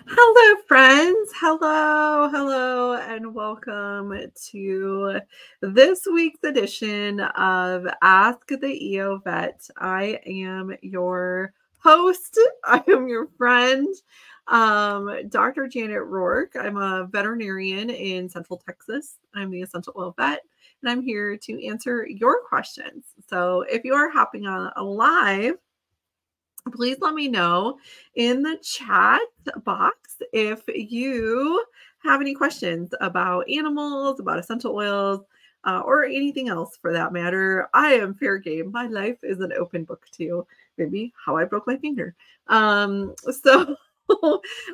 Hello, friends. Hello, and welcome to this week's edition of Ask the EO Vet. I am your host. I am your friend, Dr. Janet Roark. I'm a veterinarian in Central Texas. I'm the essential oil vet, and I'm here to answer your questions. So if you are hopping on a live, please let me know in the chat box if you have any questions about animals, about essential oils, or anything else for that matter. I am fair game. My life is an open book too. Maybe how I broke my finger. So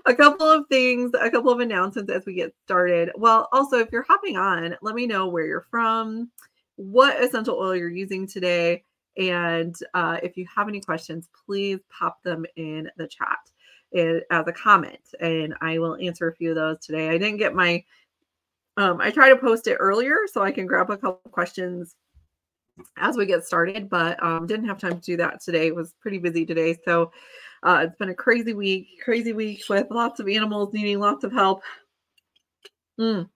a couple of things, a couple of announcements as we get started. Well, also, if you're hopping on, let me know where you're from, what essential oil you're using today. And if you have any questions, please pop them in the chat as a comment, and I will answer a few of those today. I didn't get my, I try to post it earlier so I can grab a couple of questions as we get started, but didn't have time to do that today. It was pretty busy today. So it's been a crazy week with lots of animals needing lots of help. But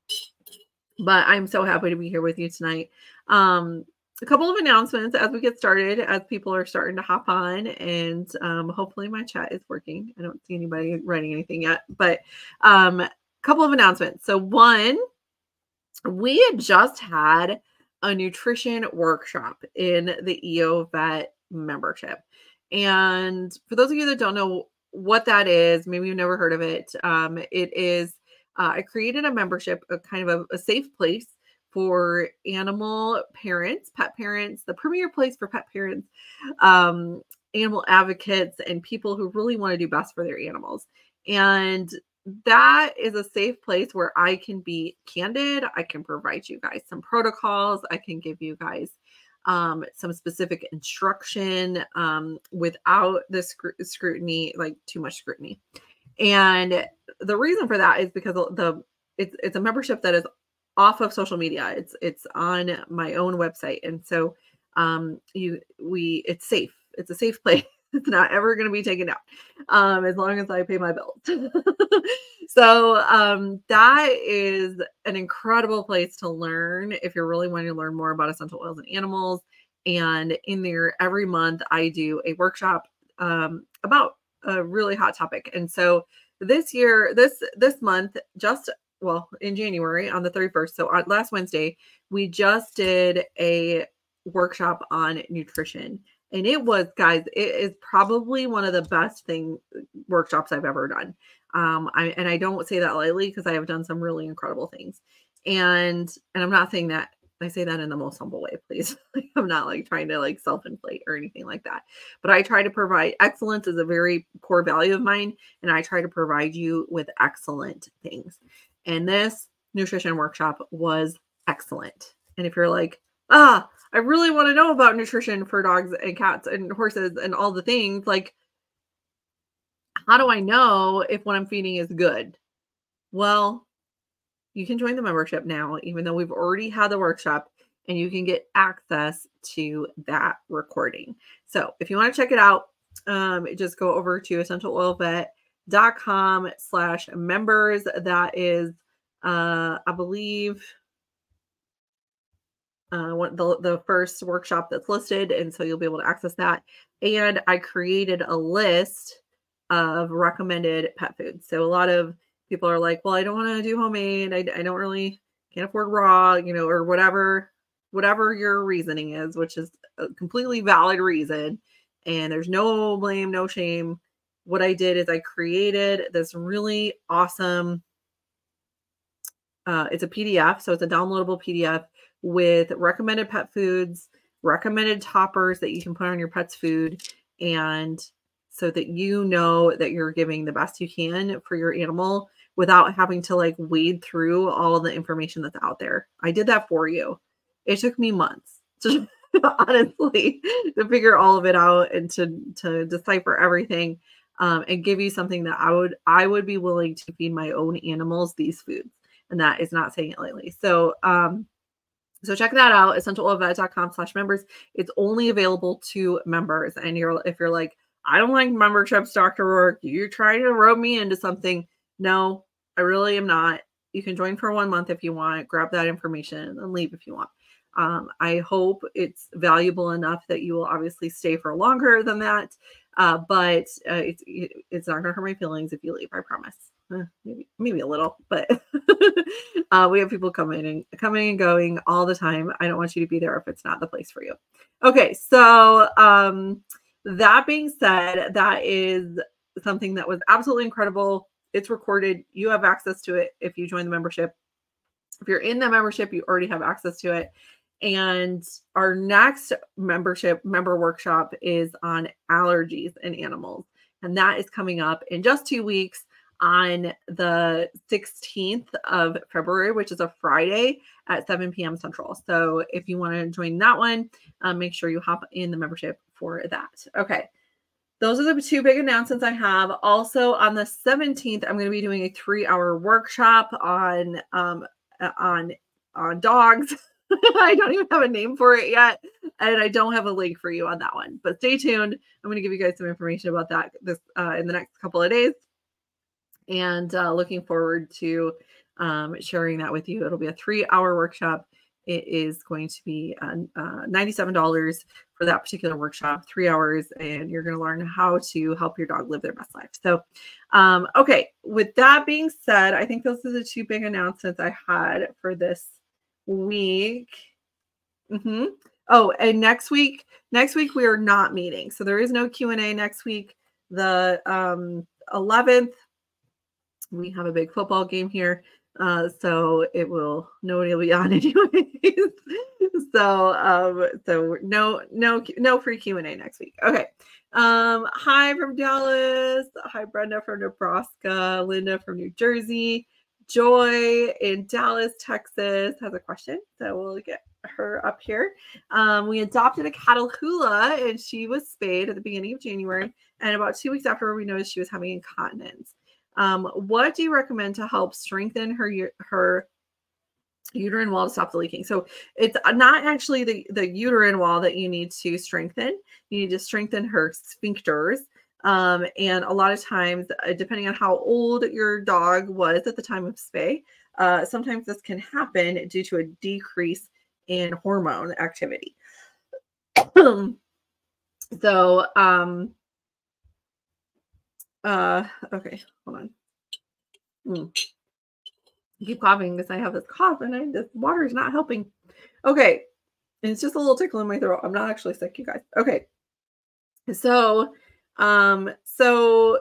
I'm so happy to be here with you tonight. A couple of announcements as we get started, as people are starting to hop on, and hopefully my chat is working. I don't see anybody writing anything yet, but a couple of announcements. So one, we had just had a nutrition workshop in the EO Vet membership. And for those of you that don't know what that is, maybe you've never heard of it, it is, I created a membership, a kind of a safe place for animal parents, pet parents, the premier place for pet parents, animal advocates, and people who really want to do best for their animals. And that is a safe place where I can be candid. I can provide you guys some protocols. I can give you guys some specific instruction without the scrutiny, like too much scrutiny. And the reason for that is because it's a membership that is off of social media. It's on my own website. And so it's safe. It's a safe place. It's not ever going to be taken out as long as I pay my bills. So that is an incredible place to learn if you're really wanting to learn more about essential oils and animals. And in there every month I do a workshop about a really hot topic. And so this year, this month, in January on the 31st, so on last Wednesday, we just did a workshop on nutrition. And it was, guys, it is probably one of the best workshops I've ever done. And I don't say that lightly because I have done some really incredible things. And I'm not saying that, I say that in the most humble way, please. I'm not like trying to like self-inflate or anything like that. But I try to provide excellence is a very core value of mine. And I try to provide you with excellent things. And this nutrition workshop was excellent. And if you're like, I really want to know about nutrition for dogs and cats and horses and all the things, like, how do I know if what I'm feeding is good? Well, you can join the membership now, even though we've already had the workshop, and you can get access to that recording. So if you want to check it out, just go over to essentialoilvet.com/members. That is, I believe, the first workshop that's listed. And so you'll be able to access that. And I created a list of recommended pet foods. So a lot of people are like, well, I don't want to do homemade. I don't really can't afford raw, or whatever your reasoning is, which is a completely valid reason. And there's no blame, no shame. What I did is I created this really awesome, it's a PDF. So it's a downloadable PDF with recommended pet foods, recommended toppers that you can put on your pet's food. And so that you know that you're giving the best you can for your animal without having to like wade through all the information that's out there. I did that for you. It took me months to honestly to figure all of it out and to decipher everything and give you something that I would be willing to feed my own animals these foods. And that is not saying it lightly. So so check that out, essentialoilvet.com/members. It's only available to members. And if you're like, I don't like memberships, Dr. Roark, you're trying to rope me into something, No, I really am not. You can join for 1 month if you want, grab that information and leave if you want. I hope it's valuable enough that you will obviously stay for longer than that. But it's not gonna hurt my feelings if you leave, I promise. Maybe a little, but we have people coming and going all the time. I don't want you to be there if it's not the place for you. Okay, so that being said, that is something that was absolutely incredible. It's recorded. You have access to it if you join the membership. If you're in the membership, you already have access to it. And our next member workshop is on allergies in animals. And that is coming up in just 2 weeks on the 16th of February, which is a Friday at 7 p.m. Central. So if you want to join that one, make sure you hop in the membership for that. Okay. Those are the 2 big announcements I have. Also on the 17th, I'm going to be doing a 3-hour workshop on dogs. I don't even have a name for it yet, and I don't have a link for you on that one. But stay tuned. I'm going to give you guys some information about that in the next couple of days, and looking forward to sharing that with you. It'll be a 3-hour workshop. It is going to be $97 for that particular workshop, 3 hours, and you're going to learn how to help your dog live their best life. So, okay, with that being said, I think those are the 2 big announcements I had for this week. Oh, and next week we are not meeting. So there is no Q&A next week. The 11th, we have a big football game here. So nobody will be on anyways. So no free Q&A next week. Okay. Hi from Dallas. Hi, Brenda from Nebraska. Linda from New Jersey. Joy in Dallas, Texas has a question. So we'll get her up here. We adopted a cattle hula and she was spayed at the beginning of January. And about 2 weeks after, we noticed she was having incontinence. What do you recommend to help strengthen her uterine wall to stop the leaking? So it's not actually the uterine wall that you need to strengthen. You need to strengthen her sphincters. And a lot of times, depending on how old your dog was at the time of spay, sometimes this can happen due to a decrease in hormone activity. So, okay, hold on. I keep coughing because I have this cough and this water is not helping. Okay. And it's just a little tickle in my throat. I'm not actually sick, you guys. Okay. So, so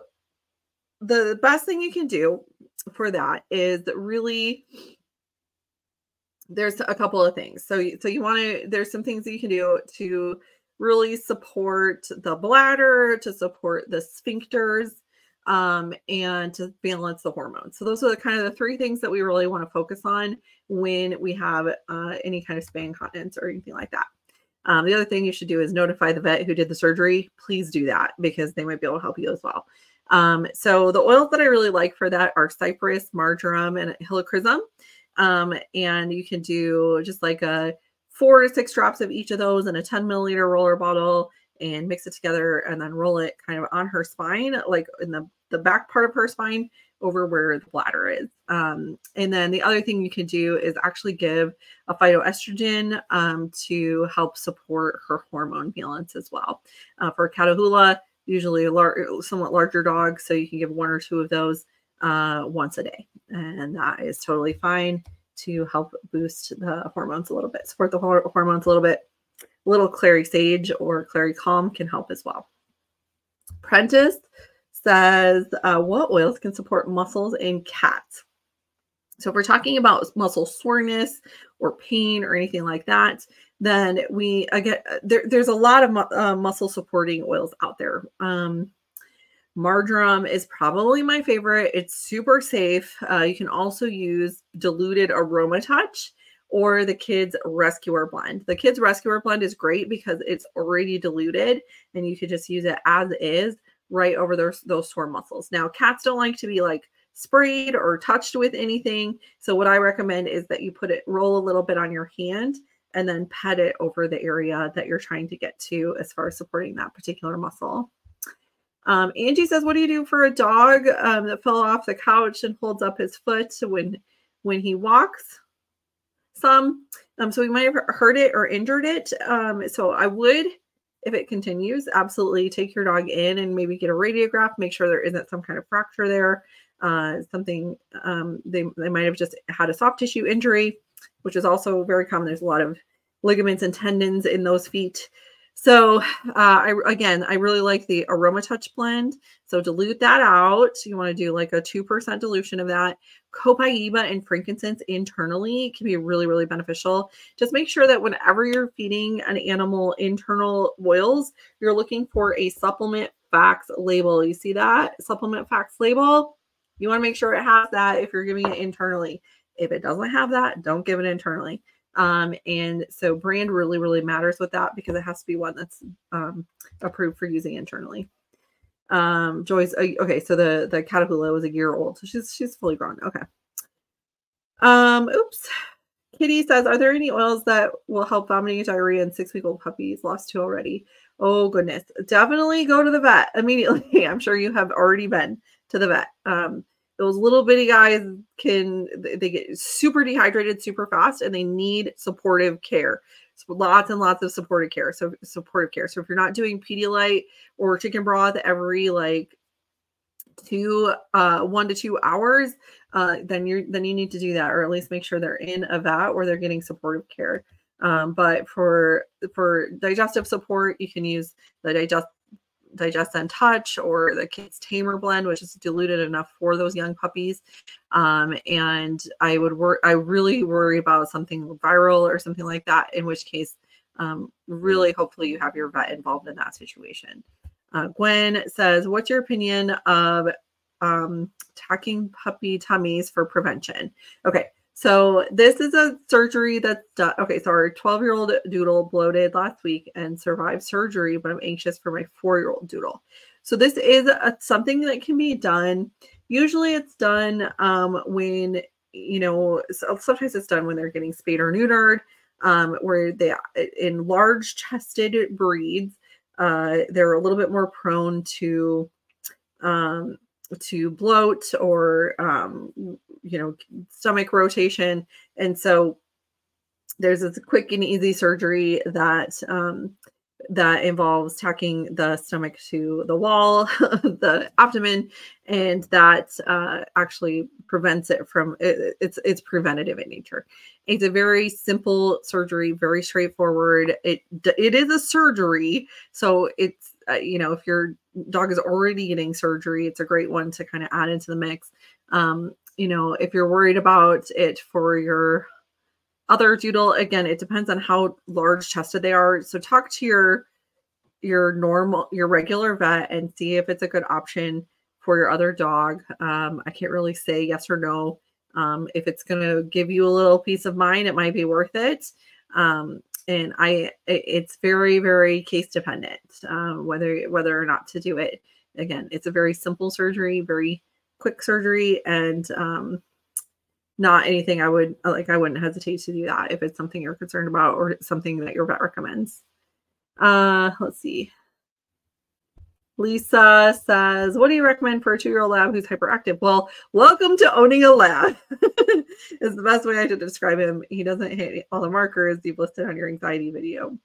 the best thing you can do for that is really, there's a couple of things. So you want to, there's some things that you can do to really support the bladder, to support the sphincters, and to balance the hormones. So those are kind of the 3 things that we really want to focus on when we have any kind of spay incontinence or anything like that. The other thing you should do is notify the vet who did the surgery. Please do that because they might be able to help you as well. So the oils that I really like for that are cypress, marjoram, and helichrysum. And you can do just like 4 to 6 drops of each of those in a 10 milliliter roller bottle and mix it together and then roll it kind of on her spine, like in the back part of her spine over where the bladder is. And then the other thing you can do is actually give a phytoestrogen to help support her hormone balance as well. For a Catahoula, usually a somewhat larger dog, so you can give 1 or 2 of those once a day. And that is totally fine to help boost the hormones a little bit, support the hormones a little bit. A little clary sage or clary calm can help as well. Prentice says, what oils can support muscles in cats? So if we're talking about muscle soreness or pain or anything like that, then there's a lot of muscle supporting oils out there. Marjoram is probably my favorite. It's super safe. You can also use diluted aroma touch or the Kids Rescuer blend. The Kids Rescuer blend is great because it's already diluted and you could just use it as is right over those sore muscles. Now, cats don't like to be like sprayed or touched with anything. So what I recommend is that you roll a little bit on your hand and then pet it over the area that you're trying to get to as far as supporting that particular muscle. Angie says, what do you do for a dog that fell off the couch and holds up his foot when he walks? So we might have hurt it or injured it. So I would, if it continues, absolutely take your dog in and maybe get a radiograph, make sure there isn't some kind of fracture there. Something they might have just had a soft tissue injury, which is also very common. There's a lot of ligaments and tendons in those feet. So I really like the Aroma Touch blend. So dilute that out. You want to do like a 2% dilution of that. Copaiba and frankincense internally can be really, really beneficial. Just make sure that whenever you're feeding an animal internal oils, you're looking for a supplement facts label. You see that supplement facts label? You want to make sure it has that if you're giving it internally. If it doesn't have that, don't give it internally. And so brand really, really matters with that because it has to be one that's approved for using internally. Joyce, okay, so the Caterpillar was a year old, so she's fully grown. Okay. Oops. Kitty says, are there any oils that will help vomiting, diarrhea, in 6-week-old puppies? Lost 2 already. Oh goodness. Definitely go to the vet immediately. I'm sure you have already been to the vet. Those little bitty guys they get super dehydrated super fast and they need supportive care. So lots and lots of supportive care. So if you're not doing Pedialyte or chicken broth every like 1 to 2 hours, then you need to do that, or at least make sure they're in a vet where they're getting supportive care. But for digestive support, you can use the Digest and Touch or the Kids Tamer blend, which is diluted enough for those young puppies. And I really worry about something viral or something like that, in which case, really hopefully you have your vet involved in that situation. Gwen says, what's your opinion of tacking puppy tummies for prevention? Okay, so this is a surgery that's done. Okay, so our 12-year-old doodle bloated last week and survived surgery, but I'm anxious for my 4-year-old doodle. So this is something that can be done. Usually it's done when, sometimes it's done when they're getting spayed or neutered, where they, in large chested breeds, they're a little bit more prone to bloat or, stomach rotation. And so there's this quick and easy surgery that involves tacking the stomach to the wall, the abdomen, and that actually prevents it from, it's preventative in nature. It's a very simple surgery, very straightforward. It is a surgery. So it's, if your dog is already getting surgery, it's a great one to kind of add into the mix. If you're worried about it for your other doodle, again, it depends on how large chested they are. So talk to your regular vet and see if it's a good option for your other dog. I can't really say yes or no. If it's going to give you a little peace of mind, it might be worth it. And it's very, very case dependent, whether or not to do it. Again, it's a very simple surgery, very quick surgery, and not anything I wouldn't hesitate to do that if it's something you're concerned about or something that your vet recommends. Let's see. Lisa says, what do you recommend for a 2-year-old lab who's hyperactive? Well, welcome to owning a lab is the best way I should describe him. He doesn't hit all the markers you've listed on your anxiety video.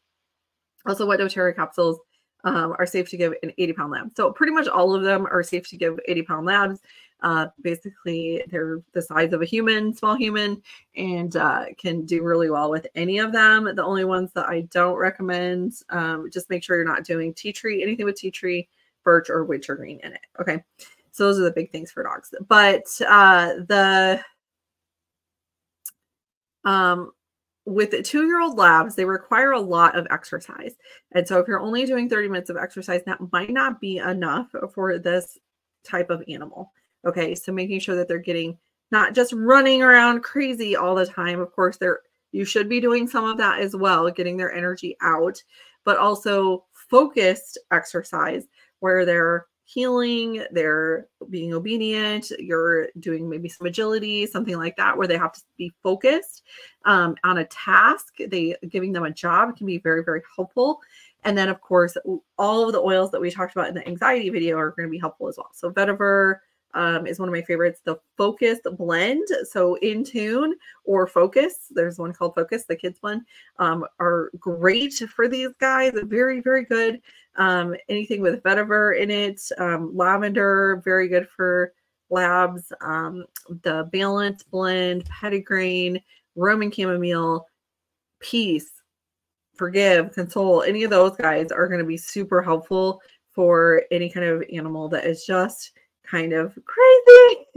Also, what doTERRA capsules are safe to give an 80-pound lab? So pretty much all of them are safe to give 80-pound labs. Basically, they're the size of a human, small human, and can do really well with any of them. The only ones that I don't recommend, just make sure you're not doing tea tree, anything with tea tree, birch, or wintergreen in it. Okay, so those are the big things for dogs. But with the 2-year-old labs, they require a lot of exercise. And so if you're only doing 30 minutes of exercise, that might not be enough for this type of animal. Okay, so making sure that they're getting, not just running around crazy all the time. Of course, you should be doing some of that as well, getting their energy out, but also focused exercise where they're healing, they're being obedient, you're doing maybe some agility, something like that, where they have to be focused on a task. Giving them a job can be very, very helpful. And then, of course, all of the oils that we talked about in the anxiety video are going to be helpful as well. So vetiver is one of my favorites. The Focus blend, so In Tune or Focus, there's one called Focus, the kids one, are great for these guys. Very, very good. Anything with vetiver in it, lavender, very good for labs. The Balance blend, petitgrain, Roman chamomile, peace, forgive, console, any of those guys are going to be super helpful for any kind of animal that is just kind of crazy.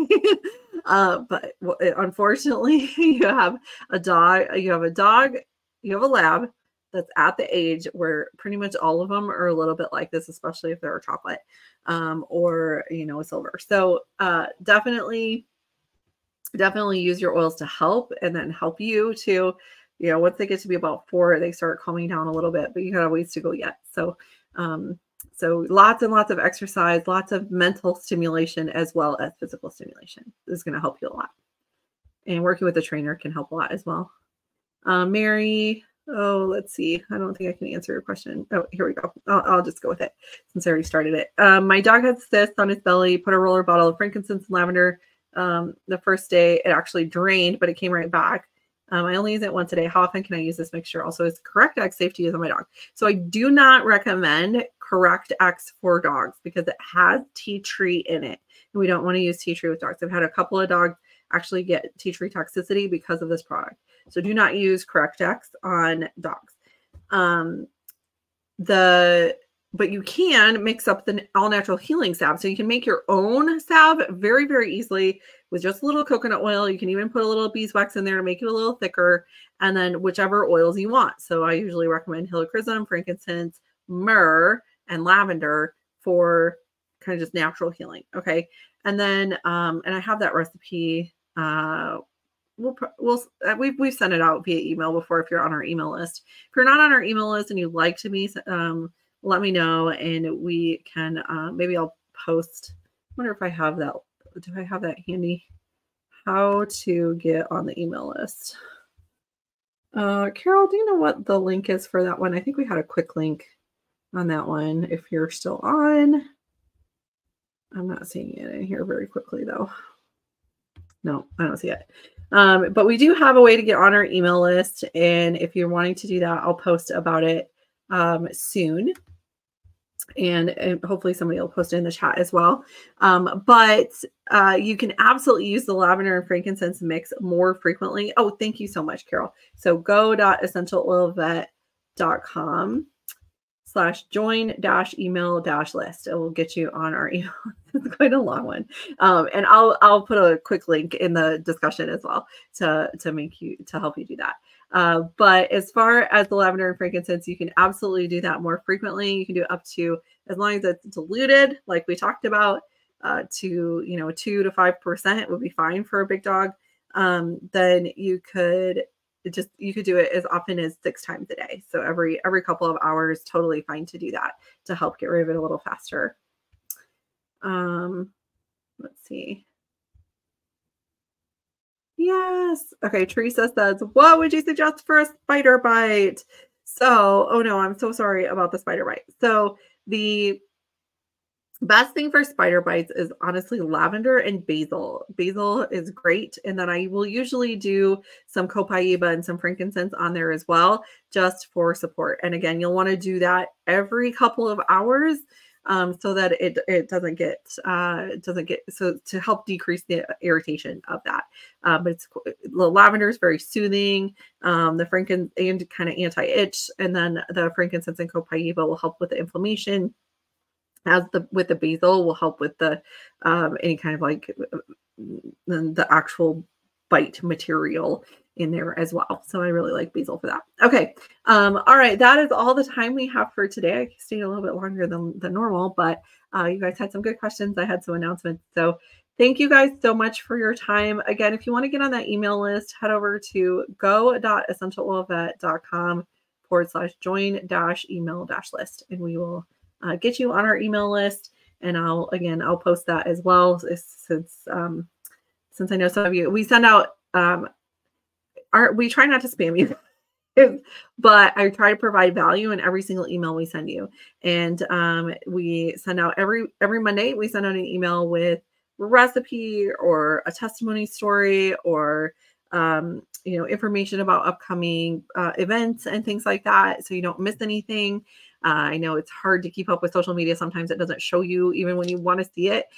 But unfortunately, you have a dog, you have a lab that's at the age where pretty much all of them are a little bit like this, especially if they're a chocolate or, you know, a silver. So definitely use your oils to help, and then help you to, you know, once they get to be about 4, they start calming down a little bit, but you got a ways to go yet. So, so lots and lots of exercise, lots of mental stimulation, as well as physical stimulation is going to help you a lot. And working with a trainer can help a lot as well. Mary, oh, let's see. I don't think I can answer your question. Oh, here we go. I'll just go with it since I already started it. My dog had cysts on his belly, put a roller bottle of frankincense and lavender. The first day it actually drained, but it came right back. I only use it once a day. How often can I use this mixture? Also, is Correct X safe to use on my dog? So I do not recommend Correct X for dogs because it has tea tree in it. And we don't want to use tea tree with dogs. I've had a couple of dogs actually get tea tree toxicity because of this product. So do not use Correct X on dogs. But you can mix up the all natural healing salve. So you can make your own salve very, very easily with just a little coconut oil. You can even put a little beeswax in there to make it a little thicker, and then whichever oils you want. So I usually recommend helichrysum, frankincense, myrrh, and lavender for kind of just natural healing. Okay. And then, and I have that recipe. We've sent it out via email before if you're on our email list. If you're not on our email list and you'd like to be, let me know, and we can, maybe I'll post. I wonder if I have that. Do I have that handy? How to get on the email list. Carol, do you know what the link is for that one? I think we had a quick link on that one. If you're still on, I'm not seeing it in here very quickly though. No, I don't see it. But we do have a way to get on our email list. And if you're wanting to do that, I'll post about it soon. And hopefully somebody will post it in the chat as well. But you can absolutely use the lavender and frankincense mix more frequently. Oh, thank you so much, Carol. So go.essentialoilvet.com/join-email-list. It will get you on our email. It's quite a long one. And I'll put a quick link in the discussion as well to help you do that. But as far as the lavender and frankincense, you can absolutely do that more frequently. You can do up to, as long as it's diluted, like we talked about, to, 2 to 5% would be fine for a big dog. Then you could do it as often as 6 times a day. So every couple of hours, totally fine to do that to help get rid of it a little faster. Let's see. Yes. Okay. Teresa says, what would you suggest for a spider bite? So, oh no, I'm so sorry about the spider bite. So the best thing for spider bites is honestly lavender and basil. Basil is great. And then I will usually do some copaiba and some frankincense on there as well, just for support. And again, you'll want to do that every couple of hours. So that it doesn't get so to help decrease the irritation of that. But the lavender is very soothing. The frankincense and kind of anti-itch, and then the frankincense and copaiba will help with the inflammation. With the basil will help with the any kind of like the actual bite material in there as well. So I really like basil for that. Okay. All right. That is all the time we have for today. I stayed a little bit longer than normal, but you guys had some good questions. I had some announcements. So thank you guys so much for your time. Again, if you want to get on that email list, head over to go.essentialoilvet.com/join-email-list, and we will get you on our email list. And I'll post that as well, since I know some of you, we send out, we try not to spam you. but I try to provide value in every single email we send you. And we send out every Monday, we send out an email with a recipe or a testimony story or information about upcoming events and things like that, so you don't miss anything. I know it's hard to keep up with social media. Sometimes it doesn't show you even when you want to see it.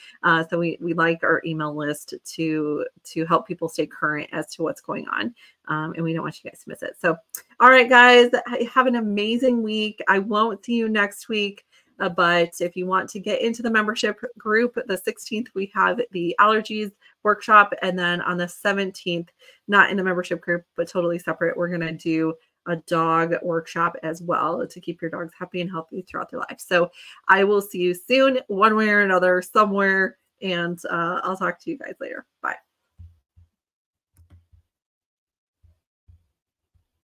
So we like our email list to help people stay current as to what's going on. And we don't want you guys to miss it. So, all right, guys, have an amazing week. I won't see you next week. But if you want to get into the membership group, the 16th, we have the allergies workshop. And then on the 17th, not in the membership group, but totally separate, we're going to do a dog workshop as well to keep your dogs happy and healthy throughout their life. So I will see you soon, one way or another, somewhere. And I'll talk to you guys later. Bye.